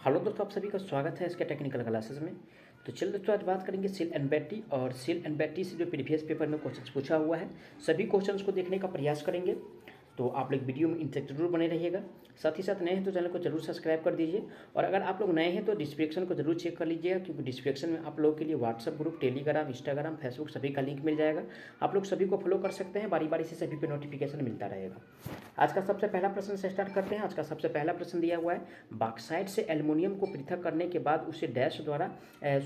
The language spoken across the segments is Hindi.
हेलो दोस्तों, आप सभी का स्वागत है इसके टेक्निकल क्लासेस में। तो चलिए दोस्तों, आज बात करेंगे सेल एंड बैटरी और सेल एंड बैटरी से जो प्रीवियस पेपर में क्वेश्चंस पूछा हुआ है सभी क्वेश्चंस को देखने का प्रयास करेंगे। तो आप लोग वीडियो में इंटरेस्ट जरूर बने रहिएगा। साथ ही साथ नए हैं तो चैनल को जरूर सब्सक्राइब कर दीजिए, और अगर आप लोग नए हैं तो डिस्क्रिप्शन को जरूर चेक कर लीजिएगा, क्योंकि डिस्क्रिप्शन में आप लोगों के लिए WhatsApp group, Telegram, Instagram, Facebook सभी का लिंक मिल जाएगा। आप लोग सभी को फॉलो कर सकते हैं, बारी बारी से सभी पे नोटिफिकेशन मिलता रहेगा। आज का सबसे पहला प्रश्न से स्टार्ट करते हैं। आज का सबसे पहला प्रश्न दिया हुआ है, बॉक्साइट से एल्युमिनियम को पृथक करने के बाद उसे डैश द्वारा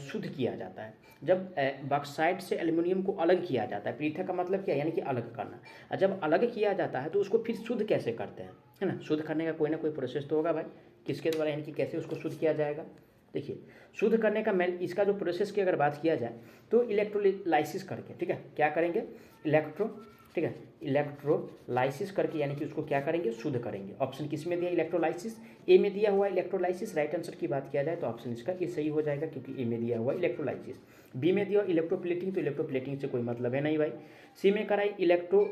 शुद्ध किया जाता है। जब बॉक्साइट से एल्युमिनियम को अलग किया जाता है, पृथक का मतलब क्या, यानी कि अलग करना। और जब अलग किया जाता है तो उसको फिर शुद्ध कैसे करते हैं, है ना। शुद्ध करने का कोई ना कोई प्रोसेस तो होगा भाई, किसके द्वारा, यानी कि कैसे उसको शुद्ध किया जाएगा। देखिए, शुद्ध करने का मेन इसका जो प्रोसेस की अगर बात किया जाए तो इलेक्ट्रोलाइसिस करके, ठीक है, क्या करेंगे, ठीक है, इलेक्ट्रोलाइसिस करके, यानी कि उसको क्या करेंगे, शुद्ध करेंगे। ऑप्शन किस में दिया, इलेक्ट्रोलाइसिस, ए में दिया हुआ इलेक्ट्रोलाइसिस। राइट आंसर की बात किया जाए तो ऑप्शन इसका ये सही हो जाएगा, क्योंकि ए में दिया हुआ इलेक्ट्रोलाइसिस। बी में दिया इलेक्ट्रोप्लेटिंग, तो इलेक्ट्रोप्लेटिंग से कोई मतलब है नहीं भाई। सी में कराई इलेक्ट्रो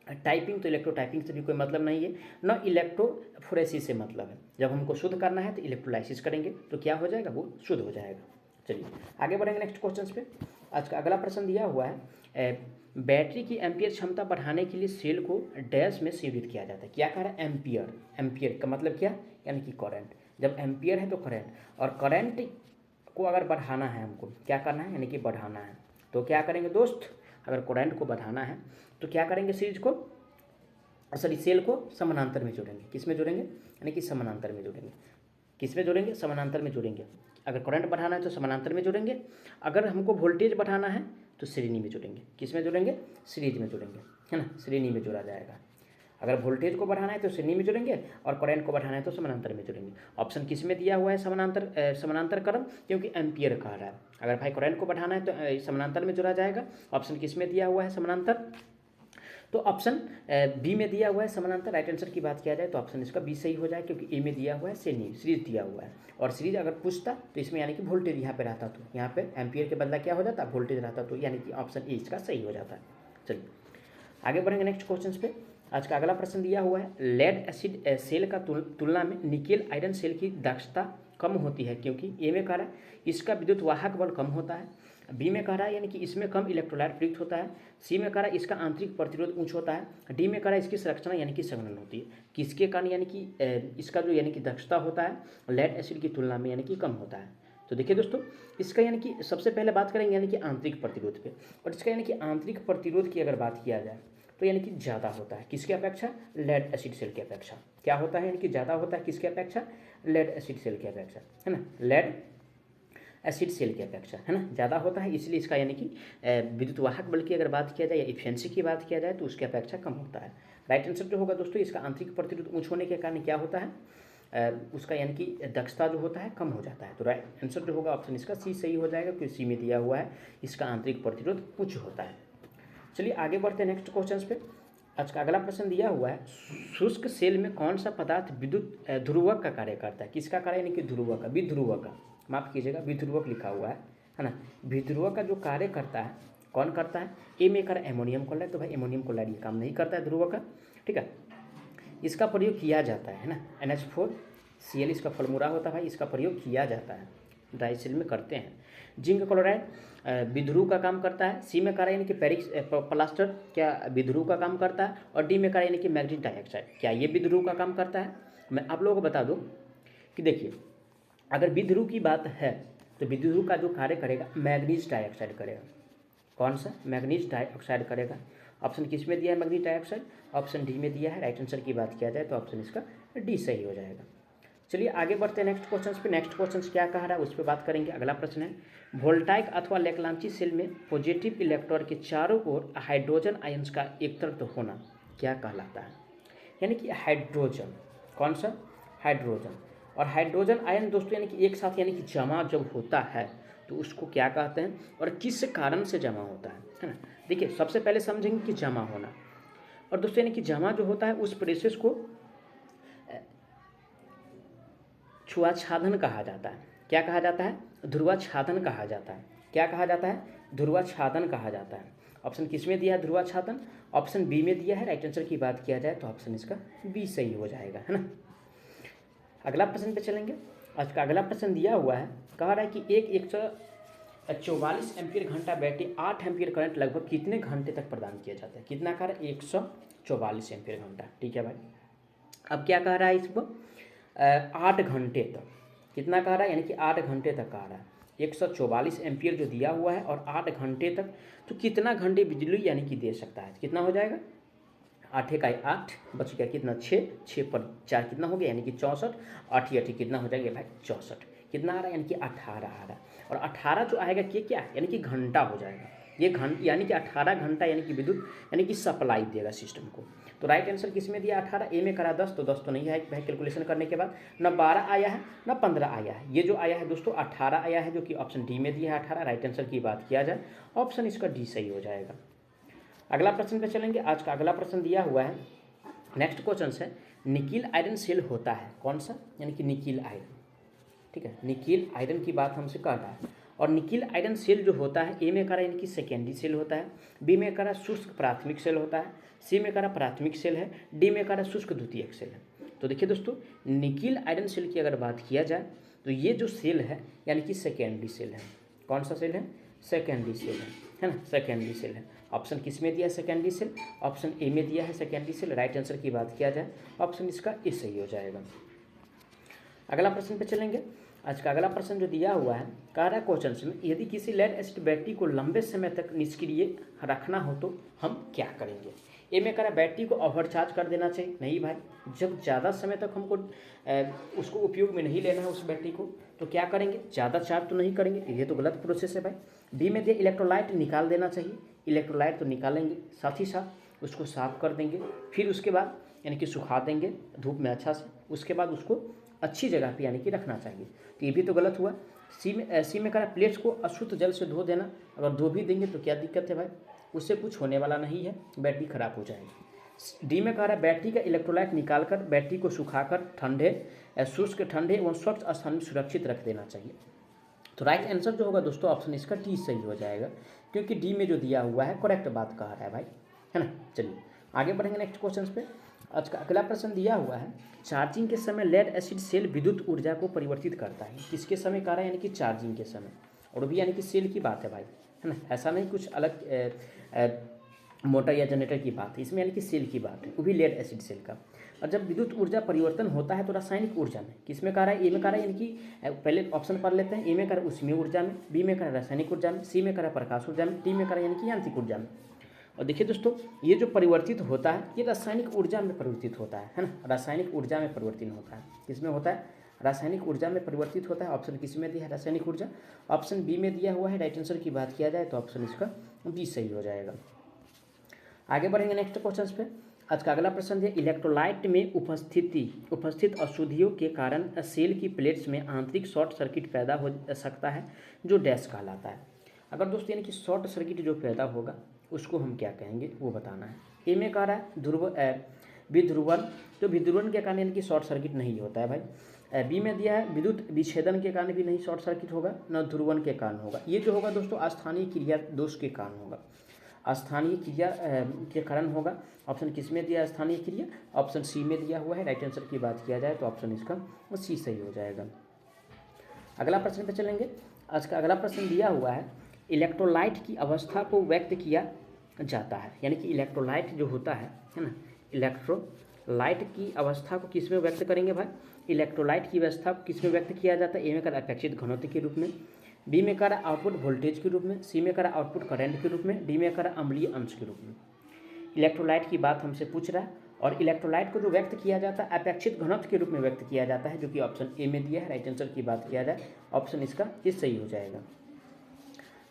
टाइपिंग, तो इलेक्ट्रो टाइपिंग से भी कोई मतलब नहीं है, न इलेक्ट्रोफोरेसिस से मतलब है। जब हमको शुद्ध करना है तो इलेक्ट्रोलाइसिस करेंगे तो क्या हो जाएगा, वो शुद्ध हो जाएगा। चलिए आगे बढ़ेंगे नेक्स्ट क्वेश्चन पे। आज का अगला प्रश्न दिया हुआ है, बैटरी की एम्पियर क्षमता बढ़ाने के लिए सेल को डैश में सीमित किया जाता है। क्या कह रहा है, एम्पियर। एम्पियर का मतलब क्या, यानी कि करंट। जब एम्पियर है तो करंट, और करंट को अगर बढ़ाना है हमको, क्या करना है, यानी कि बढ़ाना है, तो क्या करेंगे दोस्त, अगर करंट को बढ़ाना है तो क्या करेंगे, सीरीज को, सॉरी सेल को समानांतर में जोड़ेंगे। किस में जोड़ेंगे, यानी कि समानांतर में जोड़ेंगे। किस में जोड़ेंगे, समानांतर में जोड़ेंगे। अगर करंट बढ़ाना है तो समानांतर में जोड़ेंगे, अगर हमको वोल्टेज बढ़ाना है तो श्रेणी में जोड़ेंगे। किस में जोड़ेंगे, सीरीज में जोड़ेंगे, है ना, श्रेणी में जोड़ा जाएगा। अगर वोल्टेज को बढ़ाना है तो श्रेणी में जोड़ेंगे, और करंट को बढ़ाना है तो समानांतर में जोड़ेंगे। ऑप्शन किस में दिया हुआ है, समानांतर क्रम, क्योंकि एम्पियर कह रहा है। अगर भाई करंट को बढ़ाना है तो समानांतर में जोड़ा जाएगा। ऑप्शन किस में दिया हुआ है, समानांतर, तो ऑप्शन बी में दिया हुआ है समानांतर। राइट आंसर की बात किया जाए तो ऑप्शन इसका बी सही हो जाए, क्योंकि ए में दिया हुआ है सीरीज दिया हुआ है, और सीरीज अगर पूछता तो इसमें यानी कि वोल्टेज यहाँ पे रहता, तो यहाँ पे एम्पियर के बदला क्या हो जाता, वोल्टेज रहता, तो यानी कि ऑप्शन ए इसका सही हो जाता है। चलिए आगे बढ़ेंगे नेक्स्ट क्वेश्चन पे। आज का अगला प्रश्न दिया हुआ है, लेड एसिड सेल का तुलना में निकेल आयरन सेल की दक्षता कम होती है, क्योंकि ए में कह रहा है इसका विद्युत वाहक बल कम होता है, बी में कह रहा है यानी कि इसमें कम इलेक्ट्रोलाइट प्रयुक्त होता है, सी में कह रहा है इसका आंतरिक प्रतिरोध उच्च होता है, डी में कह रहा है इसकी संरचना यानी कि संघनन होती है। किसके कारण, यानी कि इसका जो यानी कि दक्षता होता है लेड एसिड की तुलना में यानी कि कम होता है। तो देखिए दोस्तों, इसका यानी कि सबसे पहले बात करेंगे यानी कि आंतरिक प्रतिरोध पे, और इसका यानी कि आंतरिक प्रतिरोध की अगर बात किया जाए तो यानी कि ज़्यादा होता है, किसके अपेक्षा, लेड एसिड सेल की अपेक्षा। क्या होता है, यानी कि ज़्यादा होता है किसके अपेक्षा, लेड एसिड सेल की अपेक्षा, है ना, लेड एसिड सेल की अपेक्षा, है ना, ज़्यादा होता है, इसलिए इसका यानी कि विद्युत वाहक बल की अगर बात किया जाए या इफिशिएंसी की बात किया जाए तो उसकी अपेक्षा कम होता है। राइट आंसर जो होगा दोस्तों, इसका आंतरिक प्रतिरोध ऊंच होने के कारण क्या होता है, उसका यानी कि दक्षता जो होता है कम हो जाता है। तो राइट आंसर जो होगा ऑप्शन इसका सी सही हो जाएगा, क्योंकि सी में दिया हुआ है इसका आंतरिक प्रतिरोध उच्च होता है। चलिए आगे बढ़ते हैं नेक्स्ट क्वेश्चन पे। आज का अगला प्रश्न दिया हुआ है, शुष्क सेल में कौन सा पदार्थ विद्युत ध्रुवक का कार्य करता है। किसका कार्य, यानी कि ध्रुवक का, विध्रुवक का, माफ कीजिएगा विध्रुवक लिखा हुआ है ना। विध्रुवक का जो कार्य करता है, कौन करता है, ए में कर एमोनियम क्लोराइड, तो भाई एमोनियम क्लोराइड ये काम नहीं करता है ध्रुवक का, ठीक है। इसका प्रयोग किया जाता है ना, NH4Cl इसका फॉर्मूला होता है भाई, इसका प्रयोग किया जाता है, ड्राई सेल में करते हैं। जिंक क्लोराइड विध्रुव का काम करता है। सी में करा यानी कि पेरिक्स प्लास्टर क्या विध्रुव का काम करता है, और डी में करा यानी कि मैग्नीज डाइऑक्साइड, क्या ये विध्रुव का काम करता है। मैं आप लोगों को बता दूं कि देखिए, अगर विध्रुव की बात है तो विध्रुव का जो कार्य करेगा मैग्नीज डाइऑक्साइड करेगा। कौन सा, मैग्नीज डाइऑक्साइड करेगा। ऑप्शन किस में दिया है, मैग्नीज डाइऑक्साइड, ऑप्शन डी में दिया है। राइट आंसर की बात किया जाए तो ऑप्शन इसका डी सही हो जाएगा। चलिए आगे बढ़ते हैं नेक्स्ट क्वेश्चन पे। नेक्स्ट क्वेश्चन क्या कह रहा है उस पर बात करेंगे। अगला प्रश्न है, वोल्टाइक अथवा लेक्लांची सेल में पॉजिटिव इलेक्ट्रॉन के चारों ओर हाइड्रोजन आयंस का एकत्रित होना क्या कहलाता है, यानी कि हाइड्रोजन, कौन सा, हाइड्रोजन। और हाइड्रोजन आयन दोस्तों यानी कि एक साथ यानी कि जमा जब होता है तो उसको क्या कहते हैं, और किस कारण से जमा होता है ना। देखिए सबसे पहले समझेंगे कि जमा होना, और दोस्तों यानी कि जमा जो होता है उस प्रोसेस को छुआछादन कहा जाता है। क्या कहा जाता है, ध्रुवाछादन कहा जाता है। क्या कहा जाता है, ध्रुवाछादन कहा जाता है। ऑप्शन किस में दिया है, ध्रुवाछादन, ऑप्शन बी में दिया है। राइट आंसर की बात किया जाए तो ऑप्शन इसका बी सही हो जाएगा, है ना। अगला प्रश्न पे चलेंगे। आज का अगला प्रश्न दिया हुआ है, कह रहा है कि एक 144 एम्पीयर घंटा बैटरी 8 एम्पीयर करंट लगभग कितने घंटे तक प्रदान किया जाता है। कितना कह रहा है, 144 एम्पीयर घंटा। ठीक है भाई, अब क्या कह रहा है इसको, 8 घंटे तक। कितना कह रहा है, यानी कि 8 घंटे तक कह रहा है। 144 एम्पीयर जो दिया हुआ है और 8 घंटे तक, तो कितना घंटे बिजली यानी कि दे सकता है। कितना हो जाएगा, 8 का 8 बच गया, कितना 6 पर 4 कितना हो गया, यानी कि 64। 8 कितना हो जाएगा भाई, 64। कितना आ रहा है, यानी कि 18 आ रहा है। और 18 जो आएगा कि क्या, यानी कि घंटा हो जाएगा। ये यानी कि 18 घंटा यानी कि विद्युत यानी कि सप्लाई देगा सिस्टम को। तो राइट आंसर किस में दिया, 18। ए में करा 10, तो 10 तो नहीं है भाई कैलकुलेशन करने के बाद। न 12 आया है न 15 आया है, ये जो आया है दोस्तों 18 आया है, जो कि ऑप्शन डी में दिया है 18। राइट आंसर की बात किया जाए, ऑप्शन इसका डी सही हो जाएगा। अगला प्रश्न पे चलेंगे। आज का अगला प्रश्न दिया हुआ है, नेक्स्ट क्वेश्चन है, निकिल आयरन सेल होता है कौन सा, यानी कि निकिल आयरन। ठीक है, निकिल आयरन की बात हमसे कर रहा है। और निकिल आयरन सेल जो होता है, ए में करा यानी कि सेकेंडरी सेल होता है, बी में करा शुष्क प्राथमिक सेल होता है, सी में करा प्राथमिक सेल है, डी में करा शुष्क द्वितीयक सेल है। तो देखिए दोस्तों, निकिल आयरन सेल की अगर बात किया जाए तो ये जो सेल है यानी कि सेकेंडरी सेल है। कौन सा सेल है, सेकेंडरी सेल है ना, सेकेंडरी सेल है। ऑप्शन किस में दिया है, सेकेंडरी सेल, ऑप्शन ए में दिया है सेकेंडरी सेल। राइट आंसर की बात किया जाए, ऑप्शन इसका ए सही हो जाएगा। अगला प्रश्न पे चलेंगे। आज का अगला प्रश्न जो दिया हुआ है, कह रहा है क्वेश्चन में, यदि किसी लेड एसिड बैटरी को लंबे समय तक निष्क्रिय रखना हो तो हम क्या करेंगे। ए में कह रहा है बैटरी को ओवरचार्ज कर देना चाहिए। नहीं भाई, जब ज़्यादा समय तक हमको उसको उपयोग में नहीं लेना है उस बैटरी को, तो क्या करेंगे, ज़्यादा चार्ज तो नहीं करेंगे, ये तो गलत प्रोसेस है भाई। बी में दिया इलेक्ट्रोलाइट निकाल देना चाहिए। इलेक्ट्रोलाइट तो निकालेंगे, साथ ही साथ उसको साफ कर देंगे, फिर उसके बाद यानी कि सुखा देंगे धूप में अच्छा से, उसके बाद उसको अच्छी जगह पे यानी कि रखना चाहिए। तो ये भी तो गलत हुआ। सी में कह रहा है प्लेट्स को अशुद्ध जल से धो देना। अगर धो भी देंगे तो क्या दिक्कत है भाई, उससे कुछ होने वाला नहीं है, बैटरी खराब हो जाएगी। डी में कह रहा है बैटरी का इलेक्ट्रोलाइट निकालकर बैटरी को सुखाकर ठंडे शुष्क ठंडे एवं स्वच्छ स्थान में सुरक्षित रख देना चाहिए। तो राइट आंसर जो होगा दोस्तों, ऑप्शन इसका डी सही हो जाएगा, क्योंकि डी में जो दिया हुआ है करेक्ट बात कह रहा है भाई, है ना। चलिए आगे बढ़ेंगे नेक्स्ट क्वेश्चन पे। आज का अगला प्रश्न दिया हुआ है, चार्जिंग के समय लेड एसिड सेल विद्युत ऊर्जा को परिवर्तित करता है। किसके समय कह रहा है, यानी कि चार्जिंग के समय, और भी यानी कि सेल की बात है भाई, है ना। ऐसा नहीं कुछ अलग मोटर या जनरेटर की बात है, इसमें यानी कि सेल की बात है, वो भी लेड एसिड सेल का। और जब विद्युत ऊर्जा परिवर्तन होता है तो रासायनिक ऊर्जा में, किसमें कह रहा है, ए में कह रहा है, यानी कि पहले ऑप्शन पढ़ लेते हैं। ए में कह रहा है उष्मीय ऊर्जा में, बी में कह रहा है रासायनिक ऊर्जा में, सी में कह रहा है प्रकाश ऊर्जा में, डी में कह रहा है यानी कि यांत्रिक ऊर्जा में। और देखिए दोस्तों, ये जो परिवर्तित होता है ये रासायनिक ऊर्जा में परिवर्तित होता है ना, रासायनिक ऊर्जा में परिवर्तन होता है। किसमें होता है, रासायनिक ऊर्जा में परिवर्तित होता है। ऑप्शन किस में दिया है, रासायनिक ऊर्जा, ऑप्शन बी में दिया हुआ है। राइट आंसर की बात किया जाए तो ऑप्शन इसका बी सही हो जाएगा। आगे बढ़ेंगे नेक्स्ट क्वेश्चन पे। आज का अगला प्रश्न है, इलेक्ट्रोलाइट में उपस्थित अशुद्धियों के कारण सेल की प्लेट्स में आंतरिक शॉर्ट सर्किट पैदा हो सकता है, जो डैश कहलाता है। अगर दोस्तों यानी कि शॉर्ट सर्किट जो पैदा होगा उसको हम क्या कहेंगे वो बताना है। ए में कह रहा है विध्रुवन, तो विध्रुवन के कारण यानी कि शॉर्ट सर्किट नहीं होता है भाई। बी में दिया है विद्युत विच्छेदन के कारण भी नहीं शॉर्ट सर्किट होगा, न ध्रुवन के कारण होगा। ये जो होगा दोस्तों अस्थानीय क्रिया दोष के कारण होगा, अस्थानीय क्रिया के कारण होगा। ऑप्शन किस में दिया है, स्थानीय क्रिया, ऑप्शन सी में दिया हुआ है। राइट आंसर की बात किया जाए तो ऑप्शन इसका सी सही हो जाएगा। अगला प्रश्न पे चलेंगे। आज का अगला प्रश्न दिया हुआ है, इलेक्ट्रोलाइट की अवस्था को व्यक्त किया जाता है, यानी कि इलेक्ट्रोलाइट जो होता है ना, इलेक्ट्रोलाइट की अवस्था को किस में व्यक्त करेंगे भाई, इलेक्ट्रोलाइट की अवस्था को किस में व्यक्त किया जाता है। ए में कर अपेक्षित घनत्व के रूप में, बी में कर आउटपुट वोल्टेज के रूप में, सी में कर आउटपुट करंट के रूप में, डी में कर अम्लीय अंश के रूप में। इलेक्ट्रोलाइट की बात हमसे पूछ रहा है, और इलेक्ट्रोलाइट को जो व्यक्त किया जाता है अपेक्षित घनत्व के रूप में व्यक्त किया जाता है, जो कि ऑप्शन ए में दिया है। राइट आंसर की बात किया जाए ऑप्शन इसका ये सही हो जाएगा।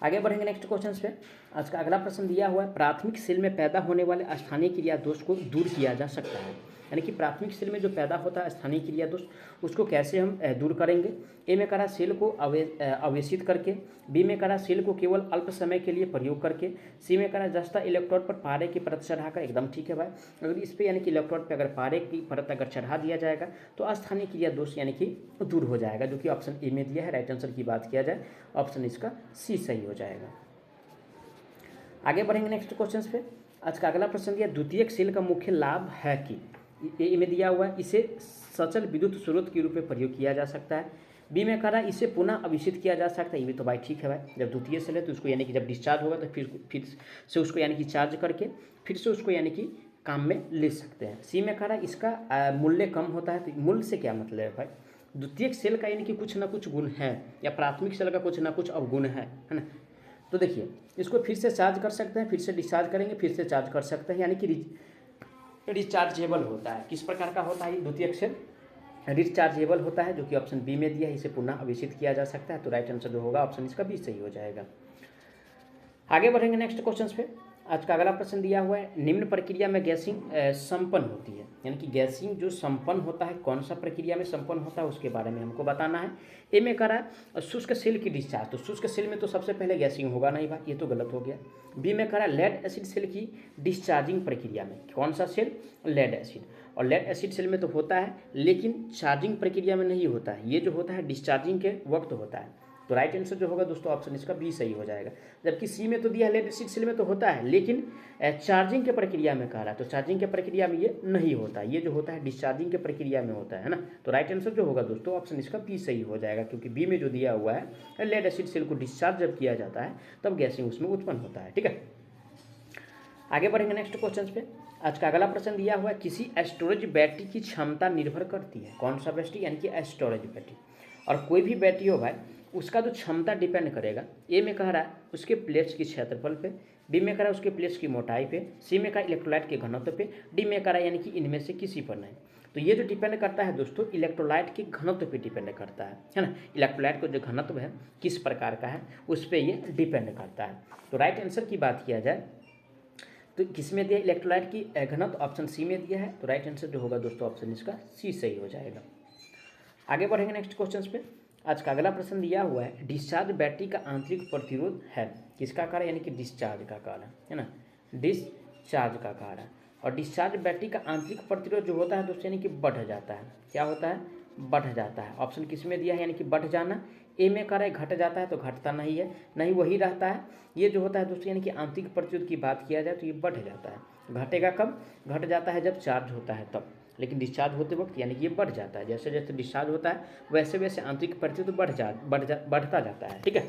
आगे बढ़ेंगे नेक्स्ट क्वेश्चन पे। आज का अगला प्रश्न दिया हुआ है, प्राथमिक सेल में पैदा होने वाले स्थानीय क्रिया दोष को दूर किया जा सकता है, यानी कि प्राथमिक सेल में जो पैदा होता है स्थानीय क्रिया दोष, उसको कैसे हम दूर करेंगे। ए में करा सेल को आवेशित करके, बी में करा सेल को केवल अल्प समय के लिए प्रयोग करके, सी में करा जस्ता इलेक्ट्रोड पर पारे की परत चढ़ाकर। एकदम ठीक है भाई, अगर इस पर यानी कि इलेक्ट्रोड पर अगर पारे की परत अगर चढ़ा दिया जाएगा तो अस्थानीय क्रिया दोष यानी कि दूर हो जाएगा, जो कि ऑप्शन ए में दिया है। राइट आंसर की बात किया जाए ऑप्शन इसका सी सही हो जाएगा। आगे बढ़ेंगे नेक्स्ट क्वेश्चन पे। आज का अगला प्रश्न दिया, द्वितीयक सेल का मुख्य लाभ है कि, ए में दिया हुआ है, इसे सचल विद्युत स्रोत के रूप में प्रयोग किया जा सकता है, बी में कह रहा है इसे पुनः अभिषिक्त किया जा सकता है। ये भी तो भाई ठीक है भाई, जब द्वितीय सेल है तो उसको यानी कि जब डिस्चार्ज होगा तो फिर से उसको यानी कि चार्ज करके फिर से उसको यानी कि काम में ले सकते हैं। सी में कह रहा है इसका मूल्य कम होता है। तो मूल्य से क्या मतलब है भाई, द्वितीयक सेल का यानी कि कुछ ना कुछ गुण है, या प्राथमिक सेल का कुछ ना कुछ अवगुण है ना। तो देखिए इसको फिर से चार्ज कर सकते हैं, फिर से डिस्चार्ज करेंगे, फिर से चार्ज कर सकते हैं, यानी कि रिचार्जेबल होता है। किस प्रकार का होता है द्वितीयक सेल, रिचार्जेबल होता है, जो कि ऑप्शन बी में दिया है, इसे पुनः अभिषिक्त किया जा सकता है। तो राइट आंसर जो होगा ऑप्शन इसका बी सही हो जाएगा। आगे बढ़ेंगे नेक्स्ट क्वेश्चन पे। आज का अगला प्रश्न दिया हुआ है, निम्न प्रक्रिया में गैसिंग संपन्न होती है, यानी कि गैसिंग जो संपन्न होता है कौन सा प्रक्रिया में संपन्न होता है उसके बारे में हमको बताना है। ए में कह रहा है शुष्क सेल की डिस्चार्ज, तो शुष्क सेल में तो सबसे पहले गैसिंग होगा नहीं भाई, ये तो गलत हो गया। बी में कह रहा है लेड एसिड सेल की डिस्चार्जिंग प्रक्रिया में, कौन सा सेल, लेड एसिड, और लेड एसिड सेल में तो होता है लेकिन चार्जिंग प्रक्रिया में नहीं होता है, ये जो होता है डिस्चार्जिंग के वक्त होता है। तो राइट आंसर जो होगा दोस्तों ऑप्शन इसका बी सही हो जाएगा। जबकि सी में तो दिया है लेड एसिड सेल में तो होता है लेकिन चार्जिंग के प्रक्रिया में कह रहा है, तो चार्जिंग के प्रक्रिया में ये नहीं होता, ये जो होता है डिस्चार्जिंग के प्रक्रिया में होता है ना। तो राइट आंसर जो होगा दोस्तों ऑप्शन इसका बी सही हो जाएगा, क्योंकि बी में जो दिया हुआ है लेड एसिड सेल को डिस्चार्ज जब किया जाता है तब गैसिंग उसमें उत्पन्न होता है। ठीक है, आगे बढ़ेंगे नेक्स्ट क्वेश्चन पे। आज का अगला प्रश्न दिया हुआ है, किसी स्टोरेज बैटरी की क्षमता निर्भर करती है, कौन सा बैटरी, यानी कि स्टोरेज बैटरी। और कोई भी बैटरी हो भाई उसका जो क्षमता डिपेंड करेगा, ए में कह रहा है उसके प्लेट्स की क्षेत्रफल पे, बी में कह रहा है उसके प्लेट्स की मोटाई पे, सी में कहा इलेक्ट्रोलाइट के घनत्व पे, डी में कह रहा है यानी कि इनमें से किसी पर नहीं। तो ये जो डिपेंड करता है दोस्तों इलेक्ट्रोलाइट के घनत्व पे डिपेंड करता है ना। इलेक्ट्रोलाइट का जो घनत्व है किस प्रकार का है उस पर ये डिपेंड करता है। तो राइट आंसर की बात किया जाए तो किस में दिया, इलेक्ट्रोलाइट की घनत्व ऑप्शन सी में दिया है। तो राइट आंसर जो होगा दोस्तों ऑप्शन इसका सी सही हो जाएगा। आगे बढ़ेंगे नेक्स्ट क्वेश्चन पे। आज का अगला प्रश्न दिया हुआ है, डिस्चार्ज बैटरी का आंतरिक प्रतिरोध है, किसका कारण, यानी कि डिस्चार्ज का कारण है ना, डिस्चार्ज का कारण। और डिस्चार्ज बैटरी का आंतरिक प्रतिरोध जो होता है दोस्तों यानी कि बढ़ जाता है, क्या होता है, बढ़ जाता है। ऑप्शन किस में दिया है, यानी कि बढ़ जाना। ए में कह रहा है घट जाता है, तो घटता नहीं है, नहीं वही रहता है। ये जो होता है दोस्तों यानी कि आंतरिक प्रतिरोध की बात किया जाए तो ये बढ़ जाता है। घटेगा कब, घट जाता है जब चार्ज होता है तब, लेकिन डिस्चार्ज होते वक्त यानी कि ये बढ़ जाता है। जैसे जैसे डिस्चार्ज होता है वैसे वैसे आंतरिक प्रतिरोध बढ़ता जाता है। ठीक है,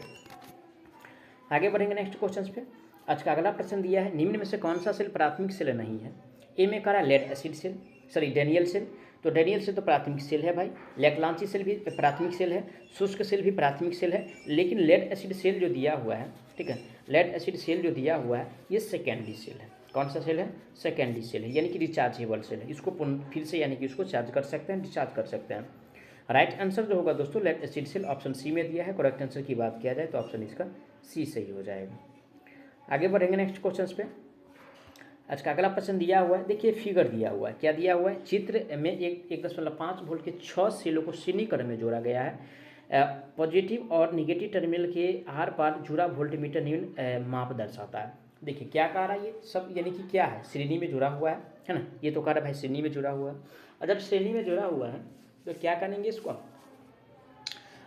आगे बढ़ेंगे नेक्स्ट क्वेश्चन पे। आज का अगला प्रश्न दिया है, निम्न में से कौन सा सेल प्राथमिक सेल नहीं है। ए में कह रहा है lead acid cell, sorry Daniel cell, तो डेनियल सेल तो प्राथमिक सेल है भाई। लैक्लांची सेल भी प्राथमिक सेल है, शुष्क सेल भी प्राथमिक सेल है, लेकिन लेड एसिड सेल जो दिया हुआ है, ठीक है, लेड एसिड सेल जो दिया हुआ है ये सेकेंडरी सेल है। कौन सा सेल है, सेकेंडरी सेल है, यानी कि रिचार्जेबल सेल है। इसको फिर से यानी कि इसको चार्ज कर सकते हैं, डिस्चार्ज कर सकते हैं। राइट आंसर जो होगा दोस्तों lead acid cell option C में दिया है। करेक्ट आंसर की बात किया जाए तो ऑप्शन इसका सी सही हो जाएगा। आगे बढ़ेंगे नेक्स्ट क्वेश्चन पे। आज का अगला प्रश्न दिया हुआ है, देखिए फिगर दिया हुआ है, क्या दिया हुआ है, चित्र में 1.5 वोल्ट के 6 सेलों को श्रेणीक्रम में जोड़ा गया है। पॉजिटिव और निगेटिव टर्मिनल के आर पार जुड़ा वोल्टमीटर निम्न माप दर्शाता है। देखिए क्या कह रहा है, ये सब यानी कि क्या है, श्रेणी में जुड़ा हुआ है ना। ये तो कह रहा है भाई श्रेणी में जुड़ा हुआ है, और जब श्रेणी में जुड़ा हुआ है तो क्या करेंगे इसको,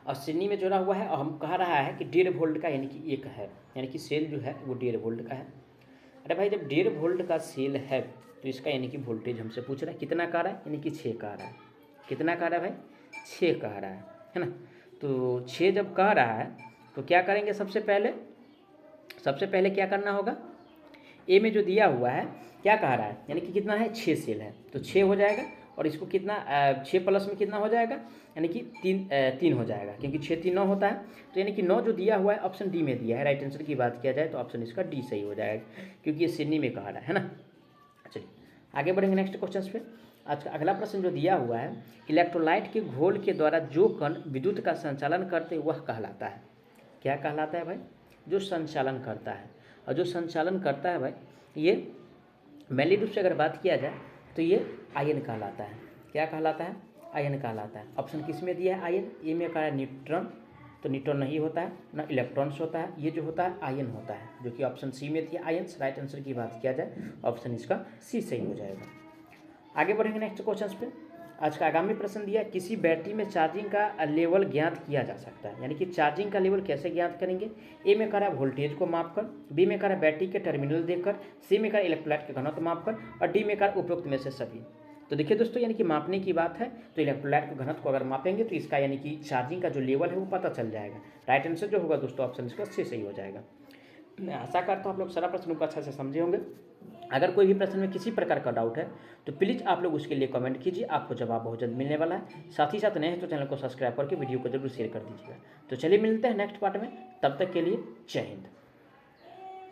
और श्रेणी में जुड़ा हुआ है और हम कह रहा है कि 1.5 वोल्ट का यानी कि एक है, यानी कि सेल जो है वो 1.5 वोल्ट का है। अरे भाई जब 1.5 वोल्ट का सेल है तो इसका यानी कि वोल्टेज हमसे पूछ रहा है कितना कह रहा है, यानी कि 6 कह रहा है। कितना कह रहा है भाई, 6 कह रहा है ना। तो 6 जब कह रहा है तो क्या करेंगे, सबसे पहले क्या करना होगा, ए में जो दिया हुआ है क्या कह रहा है, यानी कि कितना है, 6 सेल है तो 6 हो जाएगा, और इसको कितना 6 प्लस में कितना हो जाएगा, यानी कि 3 हो जाएगा, क्योंकि 6 3 9 होता है। तो यानी कि 9 जो दिया हुआ है ऑप्शन डी में दिया है। राइट आंसर की बात किया जाए तो ऑप्शन इसका डी सही हो जाएगा, क्योंकि ये श्रेणी में कह रहा है ना। चलिए आगे बढ़ेंगे नेक्स्ट क्वेश्चन पे। आज का अगला प्रश्न जो दिया हुआ है, इलेक्ट्रोलाइट के घोल के द्वारा जो कण विद्युत का संचालन करते वह कहलाता है, क्या कहलाता है भाई, जो संचालन करता है। और जो संचालन करता है भाई ये मैनली रूप से अगर बात किया जाए तो ये आयन कहलाता है। क्या कहलाता है, आयन कहलाता है। ऑप्शन किस में दिया है, आयन। ए में कहा है न्यूट्रॉन, तो न्यूट्रॉन नहीं होता है ना, इलेक्ट्रॉन्स होता है, ये जो होता है आयन होता है, जो कि ऑप्शन सी में दिया आयन्स। राइट आंसर की बात किया जाए ऑप्शन इसका सी सही हो जाएगा। आगे बढ़ेंगे नेक्स्ट क्वेश्चन पे। आज का आगामी प्रश्न दिया, किसी बैटरी में चार्जिंग का लेवल ज्ञात किया जा सकता है, यानी कि चार्जिंग का लेवल कैसे ज्ञात करेंगे। ए में कह रहा है वोल्टेज को माप कर, बी में कह रहा है बैटरी के टर्मिनल देखकर, सी में कह रहा है इलेक्ट्रोलाइट के घनत्व माप कर, और डी में कह रहा है उपरोक्त में से सभी। तो देखिए दोस्तों, यानी कि मापने की बात है तो इलेक्ट्रोलाइट के घनत्व को अगर मापेंगे तो इसका यानी कि चार्जिंग का जो लेवल है वो पता चल जाएगा। राइट आंसर जो होगा दोस्तों ऑप्शन इसका सी सही हो जाएगा। मैं आशा करता हूँ आप लोग सारा प्रश्नों को अच्छे से समझे होंगे। अगर कोई भी प्रश्न में किसी प्रकार का डाउट है तो प्लीज़ आप लोग उसके लिए कमेंट कीजिए, आपको जवाब बहुत जल्द मिलने वाला है। साथ ही साथ नए हैं तो चैनल को सब्सक्राइब करके वीडियो को जरूर शेयर कर दीजिएगा। तो चलिए मिलते हैं नेक्स्ट पार्ट में, तब तक के लिए जय हिंद।